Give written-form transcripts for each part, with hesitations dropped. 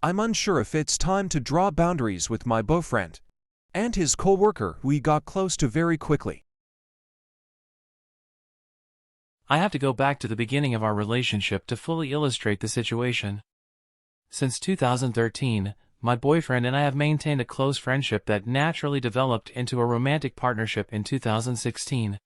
I'm unsure if it's time to draw boundaries with my boyfriend and his coworker we got close to very quickly. I have to go back to the beginning of our relationship to fully illustrate the situation. Since 2013, my boyfriend and I have maintained a close friendship that naturally developed into a romantic partnership in 2016.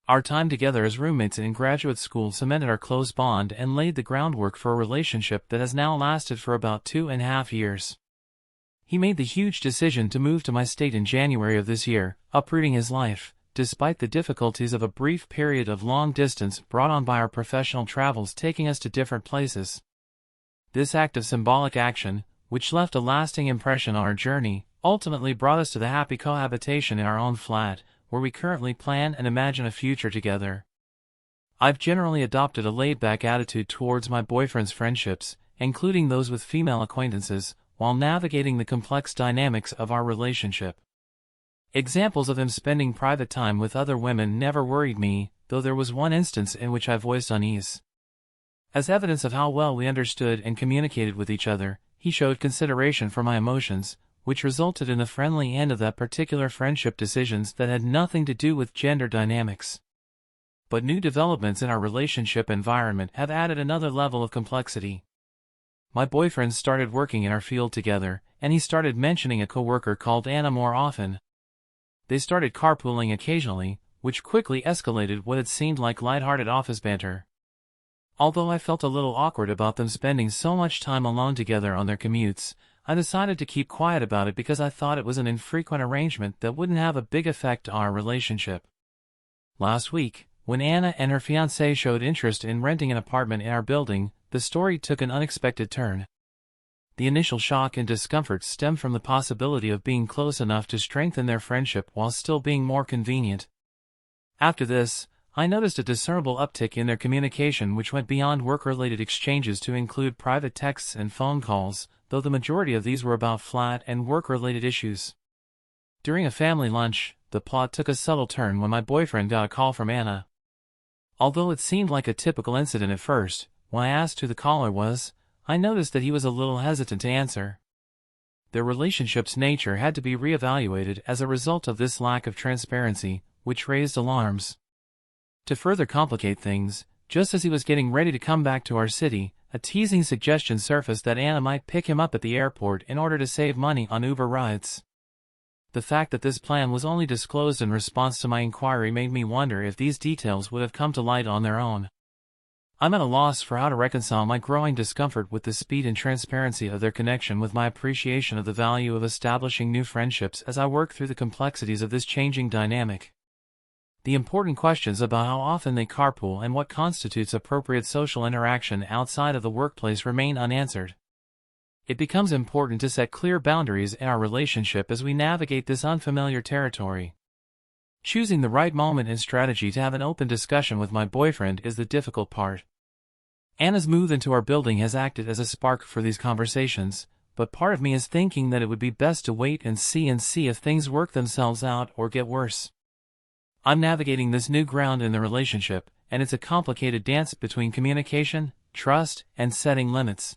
Our time together as roommates in graduate school cemented our close bond and laid the groundwork for a relationship that has now lasted for about 2.5 years. He made the huge decision to move to my state in January of this year, uprooting his life, despite the difficulties of a brief period of long distance brought on by our professional travels taking us to different places. This act of symbolic action, which left a lasting impression on our journey, ultimately brought us to the happy cohabitation in our own flat, where we currently plan and imagine a future together. I've generally adopted a laid-back attitude towards my boyfriend's friendships, including those with female acquaintances, while navigating the complex dynamics of our relationship. Examples of him spending private time with other women never worried me, though there was one instance in which I voiced unease. As evidence of how well we understood and communicated with each other, he showed consideration for my emotions, which resulted in the friendly end of that particular friendship decisions that had nothing to do with gender dynamics. But new developments in our relationship environment have added another level of complexity. My boyfriend started working in our field together, and he started mentioning a coworker called Anna more often. They started carpooling occasionally, which quickly escalated what had seemed like lighthearted office banter. Although I felt a little awkward about them spending so much time alone together on their commutes, I decided to keep quiet about it because I thought it was an infrequent arrangement that wouldn't have a big effect on our relationship. Last week, when Anna and her fiancé showed interest in renting an apartment in our building, the story took an unexpected turn. The initial shock and discomfort stemmed from the possibility of being close enough to strengthen their friendship while still being more convenient. After this, I noticed a discernible uptick in their communication which went beyond work-related exchanges to include private texts and phone calls, though the majority of these were about flat and work-related issues. During a family lunch, the plot took a subtle turn when my boyfriend got a call from Anna. Although it seemed like a typical incident at first, when I asked who the caller was, I noticed that he was a little hesitant to answer. Their relationship's nature had to be reevaluated as a result of this lack of transparency, which raised alarms. To further complicate things, just as he was getting ready to come back to our city, a teasing suggestion surfaced that Anna might pick him up at the airport in order to save money on Uber rides. The fact that this plan was only disclosed in response to my inquiry made me wonder if these details would have come to light on their own. I'm at a loss for how to reconcile my growing discomfort with the speed and transparency of their connection with my appreciation of the value of establishing new friendships as I work through the complexities of this changing dynamic. The important questions about how often they carpool and what constitutes appropriate social interaction outside of the workplace remain unanswered. It becomes important to set clear boundaries in our relationship as we navigate this unfamiliar territory. Choosing the right moment and strategy to have an open discussion with my boyfriend is the difficult part. Anna's move into our building has acted as a spark for these conversations, but part of me is thinking that it would be best to wait and see if things work themselves out or get worse. I'm navigating this new ground in the relationship, and it's a complicated dance between communication, trust, and setting limits.